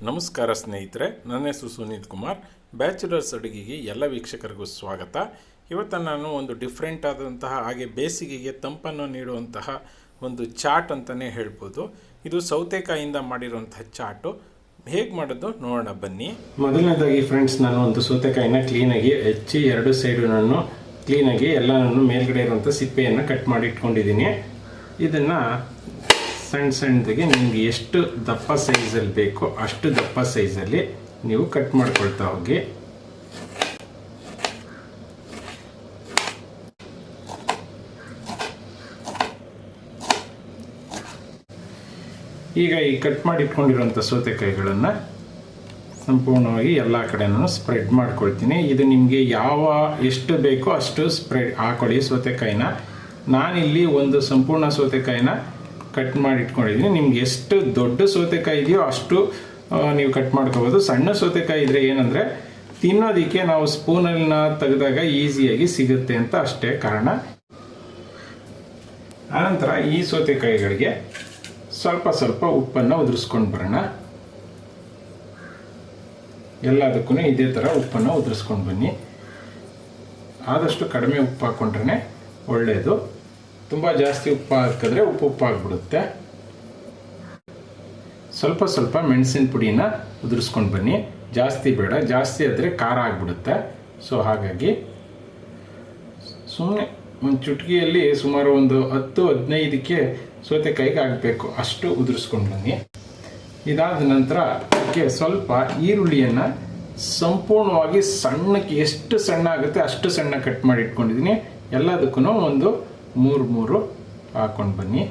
ನಮಸ್ಕಾರ ಸ್ನೇಹಿತರೆ, ನನ್ನ ಹೆಸರು ಸುನೀಲ್ ಕುಮಾರ್. ಬ್ಯಾಚುಲರ್ಸ್ ಅಡುಗೆಗೆ ಎಲ್ಲ ವೀಕ್ಷಕರಿಗೂ ಸ್ವಾಗತ. ಇವತ್ತು ನಾನು ಒಂದು ಡಿಫ್ರೆಂಟ್ ಆದಂತಹ ಹಾಗೆ ಬೇಸಿಗೆಗೆ ತಂಪನ್ನು ನೀಡುವಂತಹ ಒಂದು ಚಾಟ್ ಅಂತಲೇ ಹೇಳ್ಬೋದು. ಇದು ಸೌತೆಕಾಯಿಯಿಂದ ಮಾಡಿರುವಂತಹ ಚಾಟು. ಹೇಗೆ ಮಾಡೋದು ನೋಡೋಣ ಬನ್ನಿ. ಮೊದಲನೇದಾಗಿ ಫ್ರೆಂಡ್ಸ್, ನಾನು ಒಂದು ಸೌತೆಕಾಯಿನ ಕ್ಲೀನಾಗಿ ಹೆಚ್ಚಿ ಎರಡು ಸೈಡು ನಾನು ಕ್ಲೀನಾಗಿ ಎಲ್ಲನೂ ಮೇಲ್ಗಡೆ ಇರುವಂಥ ಸಿಪ್ಪೆಯನ್ನು ಕಟ್ ಮಾಡಿ ಇಟ್ಕೊಂಡಿದ್ದೀನಿ. ಇದನ್ನು ಸಣ್ಣ ಸಣ್ಣದಾಗಿ ನಿಮಗೆ ಎಷ್ಟು ದಪ್ಪ ಸೈಜಲ್ಲಿ ಬೇಕೋ ಅಷ್ಟು ದಪ್ಪ ಸೈಜಲ್ಲಿ ನೀವು ಕಟ್ ಮಾಡ್ಕೊಳ್ತಾ ಹೋಗಿ. ಈಗ ಈ ಕಟ್ ಮಾಡಿ ಇಟ್ಕೊಂಡಿರುವಂಥ ಸೌತೆಕಾಯಿಗಳನ್ನು ಸಂಪೂರ್ಣವಾಗಿ ಎಲ್ಲ ಕಡೆನೂ ಸ್ಪ್ರೆಡ್ ಮಾಡ್ಕೊಳ್ತೀನಿ. ಇದು ನಿಮಗೆ ಎಷ್ಟು ಬೇಕೋ ಅಷ್ಟು ಸ್ಪ್ರೆಡ್ ಹಾಕೊಳ್ಳಿ ಸೌತೆಕಾಯಿನ. ನಾನಿಲ್ಲಿ ಒಂದು ಸಂಪೂರ್ಣ ಸೌತೆಕಾಯಿನ ಕಟ್ ಮಾಡಿ ಇಟ್ಕೊಂಡಿದ್ದೀನಿ. ನಿಮ್ಗೆ ಎಷ್ಟು ದೊಡ್ಡ ಸೌತೆಕಾಯಿ ಇದೆಯೋ ಅಷ್ಟು ನೀವು ಕಟ್ ಮಾಡ್ಕೋಬೋದು. ಸಣ್ಣ ಸೌತೆಕಾಯಿ ಇದ್ರೆ ಏನಂದರೆ ತಿನ್ನೋದಕ್ಕೆ ನಾವು ಸ್ಪೂನನ್ನ ತೆಗೆದಾಗ ಈಸಿಯಾಗಿ ಸಿಗುತ್ತೆ ಅಂತ ಅಷ್ಟೇ ಕಾರಣ. ಆನಂತರ ಈ ಸೌತೆಕಾಯಿಗಳಿಗೆ ಸ್ವಲ್ಪ ಸ್ವಲ್ಪ ಉಪ್ಪನ್ನು ಉದುರಿಸ್ಕೊಂಡು ಬರೋಣ. ಎಲ್ಲದಕ್ಕೂ ಇದೇ ಥರ ಉಪ್ಪನ್ನು ಉದುರಿಸ್ಕೊಂಡು ಬನ್ನಿ. ಆದಷ್ಟು ಕಡಿಮೆ ಉಪ್ಪು ಹಾಕ್ಕೊಂಡ್ರೆ ಒಳ್ಳೆಯದು. ತುಂಬ ಜಾಸ್ತಿ ಉಪ್ಪು ಹಾಕಿದ್ರೆ ಉಪ್ಪು ಆಗಿಬಿಡುತ್ತೆ. ಸ್ವಲ್ಪ ಸ್ವಲ್ಪ ಮೆಣಸಿನ ಪುಡಿನ ಉದುರಿಸ್ಕೊಂಡು ಬನ್ನಿ. ಜಾಸ್ತಿ ಬೇಡ, ಜಾಸ್ತಿ ಆದರೆ ಖಾರ ಆಗಿಬಿಡುತ್ತೆ. ಸೊ ಹಾಗಾಗಿ ಸುಮ್ಮನೆ ಒಂದು ಚುಟಕಿಯಲ್ಲಿ ಸುಮಾರು ಒಂದು 10-15ಕ್ಕೆ ಸೌತೆಕಾಯಿಗೆ ಆಗಬೇಕು ಅಷ್ಟು ಉದುರಿಸ್ಕೊಂಡು ಬನ್ನಿ. ಇದಾದ ನಂತರ ಅದಕ್ಕೆ ಸ್ವಲ್ಪ ಈರುಳ್ಳಿಯನ್ನು ಸಂಪೂರ್ಣವಾಗಿ ಸಣ್ಣಕ್ಕೆ ಎಷ್ಟು ಸಣ್ಣ ಆಗುತ್ತೆ ಅಷ್ಟು ಸಣ್ಣ ಕಟ್ ಮಾಡಿ ಇಟ್ಕೊಂಡಿದ್ದೀನಿ. ಎಲ್ಲದಕ್ಕೂ ಒಂದು 3 ಹಾಕೊಂಡು ಬನ್ನಿ.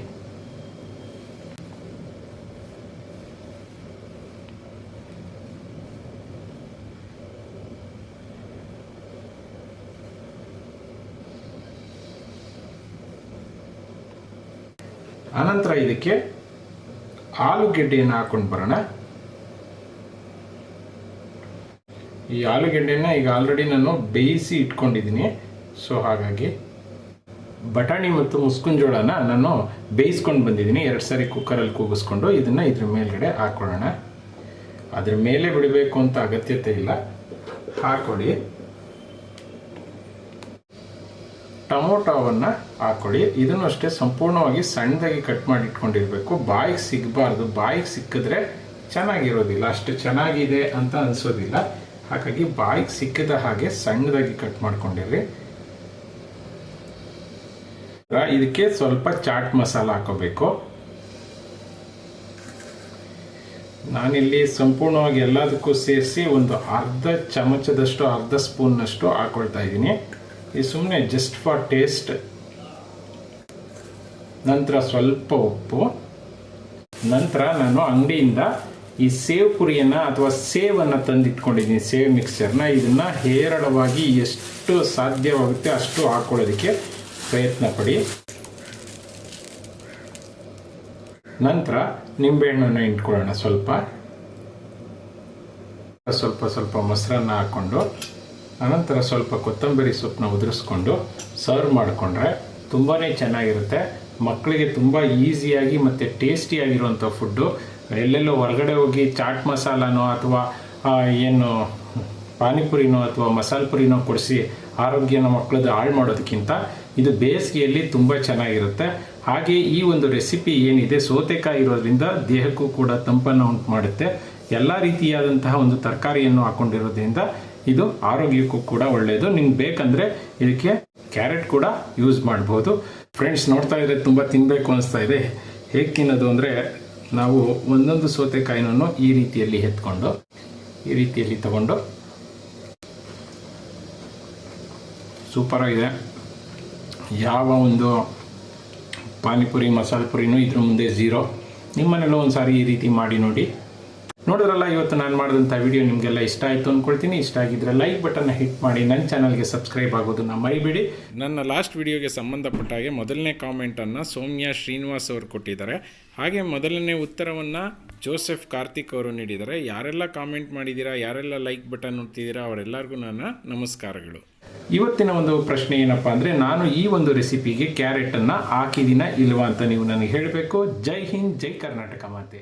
ಅನಂತರ ಇದಕ್ಕೆ ಆಲೂಗೆಡ್ಡೆಯನ್ನು ಹಾಕೊಂಡು ಬರೋಣ. ಈ ಆಲೂಗೆಡ್ಡೆನ ಈಗ ಆಲ್ರೆಡಿ ನಾನು ಬೇಯಿಸಿ ಇಟ್ಕೊಂಡಿದ್ದೀನಿ. ಸೊ ಹಾಗಾಗಿ ಬಟಾಣಿ ಮತ್ತು ಮುಸ್ಕಿನ ಜೋಳನ ನಾನು ಬೇಯಿಸ್ಕೊಂಡು ಬಂದಿದ್ದೀನಿ. 2 ಸಾರಿ ಕುಕ್ಕರಲ್ಲಿ ಕೂಗಿಸ್ಕೊಂಡು ಇದನ್ನು ಇದ್ರ ಮೇಲ್ಗಡೆ ಹಾಕೊಳ್ಳೋಣ. ಅದ್ರ ಮೇಲೆ ಬಿಡಬೇಕು ಅಂತ ಅಗತ್ಯತೆ ಇಲ್ಲ, ಹಾಕೊಳ್ಳಿ. ಟೊಮೊಟೊವನ್ನು ಹಾಕೊಳ್ಳಿ. ಇದನ್ನು ಅಷ್ಟೇ ಸಂಪೂರ್ಣವಾಗಿ ಸಣ್ಣದಾಗಿ ಕಟ್ ಮಾಡಿ ಇಟ್ಕೊಂಡಿರ್ಬೇಕು. ಬಾಯಿಗೆ ಸಿಗಬಾರ್ದು. ಬಾಯಿಗೆ ಸಿಕ್ಕಿದ್ರೆ ಚೆನ್ನಾಗಿರೋದಿಲ್ಲ, ಅಷ್ಟು ಚೆನ್ನಾಗಿದೆ ಅಂತ ಅನಿಸೋದಿಲ್ಲ. ಹಾಗಾಗಿ ಬಾಯಿಗೆ ಸಿಕ್ಕಿದ ಹಾಗೆ ಸಣ್ಣದಾಗಿ ಕಟ್ ಮಾಡ್ಕೊಂಡಿರ್ರಿ. ಇದಕ್ಕೆ ಸ್ವಲ್ಪ ಚಾಟ್ ಮಸಾಲ ಹಾಕೋಬೇಕು. ನಾನಿಲ್ಲಿ ಸಂಪೂರ್ಣವಾಗಿ ಎಲ್ಲದಕ್ಕೂ ಸೇರಿಸಿ ಒಂದು ಅರ್ಧ ಚಮಚದಷ್ಟು, ಅರ್ಧ ಸ್ಪೂನ್ನಷ್ಟು ಹಾಕೊಳ್ತಾ ಇದ್ದೀನಿ. ಇದು ಸುಮ್ಮನೆ ಜಸ್ಟ್ ಫಾರ್ ಟೇಸ್ಟ್. ನಂತರ ಸ್ವಲ್ಪ ಉಪ್ಪು. ನಂತರ ನಾನು ಅಂಗಡಿಯಿಂದ ಈ ಸೇವ್ ಪುರಿಯನ್ನು ಅಥವಾ ಸೇವನ್ನು ತಂದಿಟ್ಕೊಂಡಿದ್ದೀನಿ, ಸೇವ್ ಮಿಕ್ಸರ್ನ. ಇದನ್ನು ಹೇರಳವಾಗಿ ಎಷ್ಟು ಸಾಧ್ಯವಾಗುತ್ತೆ ಅಷ್ಟು ಹಾಕೊಳ್ಳೋದಕ್ಕೆ ಪ್ರಯತ್ನ ಪಡಿ. ನಂತರ ನಿಂಬೆಹಣ್ಣನ್ನು ಇಟ್ಕೊಳ್ಳೋಣ. ಸ್ವಲ್ಪ ಮೊಸರನ್ನ ಹಾಕ್ಕೊಂಡು, ಅನಂತರ ಸ್ವಲ್ಪ ಕೊತ್ತಂಬರಿ ಸೊಪ್ಪನ್ನ ಉದುರಿಸ್ಕೊಂಡು ಸರ್ವ್ ಮಾಡಿಕೊಂಡ್ರೆ ತುಂಬಾ ಚೆನ್ನಾಗಿರುತ್ತೆ. ಮಕ್ಕಳಿಗೆ ತುಂಬ ಈಸಿಯಾಗಿ ಮತ್ತು ಟೇಸ್ಟಿಯಾಗಿರುವಂಥ ಫುಡ್ಡು. ಎಲ್ಲೆಲ್ಲೋ ಹೊರಗಡೆ ಹೋಗಿ ಚಾಟ್ ಮಸಾಲಾನೋ ಅಥವಾ ಏನು ಪಾನಿಪುರಿನೋ ಅಥವಾ ಮಸಾಲೆ ಪುರಿನೋ ಕೊಡಿಸಿ ಆರೋಗ್ಯನ ಮಕ್ಕಳದ್ದು ಹಾಳು ಮಾಡೋದಕ್ಕಿಂತ ಇದು ಬೇಸಿಗೆಯಲ್ಲಿ ತುಂಬ ಚೆನ್ನಾಗಿರುತ್ತೆ. ಹಾಗೆ ಈ ಒಂದು ರೆಸಿಪಿ ಏನಿದೆ ಸೌತೆಕಾಯಿ ಇರೋದ್ರಿಂದ ದೇಹಕ್ಕೂ ಕೂಡ ತಂಪನ್ನು ಉಂಟು ಮಾಡುತ್ತೆ. ಎಲ್ಲ ರೀತಿಯಾದಂತಹ ಒಂದು ತರಕಾರಿಯನ್ನು ಹಾಕೊಂಡಿರೋದ್ರಿಂದ ಇದು ಆರೋಗ್ಯಕ್ಕೂ ಕೂಡ ಒಳ್ಳೆಯದು. ನಿಮ್ಗೆ ಬೇಕಂದರೆ ಇದಕ್ಕೆ ಕ್ಯಾರೆಟ್ ಕೂಡ ಯೂಸ್ ಮಾಡ್ಬೋದು. ಫ್ರೆಂಡ್ಸ್, ನೋಡ್ತಾ ಇದ್ರೆ ತುಂಬ ತಿನ್ನಬೇಕು ಅನಿಸ್ತಾ ಇದೆ. ಹೇಗೆ ತಿನ್ನೋದು ಅಂದರೆ, ನಾವು ಒಂದೊಂದು ಸೌತೆಕಾಯಿನೂ ಈ ರೀತಿಯಲ್ಲಿ ಎತ್ಕೊಂಡು ಈ ರೀತಿಯಲ್ಲಿ ತಗೊಂಡು, ಸೂಪರಾಗಿದೆ. ಯಾವ ಒಂದು ಪಾನಿಪುರಿ ಮಸಾಲೆ ಪುರಿನೂ ಇದ್ರ ಮುಂದೆ ಝೀರೋ. ನಿಮ್ಮನೆಲ್ಲ ಒಂದು ಸಾರಿ ಈ ರೀತಿ ಮಾಡಿ ನೋಡಿ. ನೋಡಿದ್ರಲ್ಲ, ಇವತ್ತು ನಾನು ಮಾಡಿದಂಥ ವಿಡಿಯೋ ನಿಮಗೆಲ್ಲ ಇಷ್ಟ ಆಯಿತು ಅಂದ್ಕೊಳ್ತೀನಿ. ಇಷ್ಟ ಆಗಿದ್ದರೆ ಲೈಕ್ ಬಟನ್ನ ಹಿಟ್ ಮಾಡಿ, ನನ್ನ ಚಾನಲ್ಗೆ ಸಬ್ಸ್ಕ್ರೈಬ್ ಆಗೋದನ್ನು ಮರಿಬೇಡಿ. ನನ್ನ ಲಾಸ್ಟ್ ವಿಡಿಯೋಗೆ ಸಂಬಂಧಪಟ್ಟ ಹಾಗೆ ಮೊದಲನೇ ಕಾಮೆಂಟನ್ನು ಸೌಮ್ಯ ಶ್ರೀನಿವಾಸ್ ಅವರು ಕೊಟ್ಟಿದ್ದಾರೆ. ಹಾಗೆ ಮೊದಲನೇ ಉತ್ತರವನ್ನು ಜೋಸೆಫ್ ಕಾರ್ತಿಕ್ ಅವರು ನೀಡಿದ್ದಾರೆ. ಯಾರೆಲ್ಲ ಕಾಮೆಂಟ್ ಮಾಡಿದ್ದೀರಾ, ಯಾರೆಲ್ಲ ಲೈಕ್ ಬಟನ್ ಒತ್ತಿದ್ದೀರಾ, ಅವರೆಲ್ಲರಿಗೂ ನನ್ನ ನಮಸ್ಕಾರಗಳು. ಇವತ್ತಿನ ಒಂದು ಪ್ರಶ್ನೆ ಏನಪ್ಪ ಅಂದರೆ, ನಾನು ಈ ಒಂದು ರೆಸಿಪಿಗೆ ಕ್ಯಾರೆಟನ್ನು ಹಾಕಿದ್ದೀನ ಇಲ್ವಾ ಅಂತ ನೀವು ನನಗೆ ಹೇಳಬೇಕು. ಜೈ ಹಿಂದ್, ಜೈ ಕರ್ನಾಟಕ ಮಾತೆ.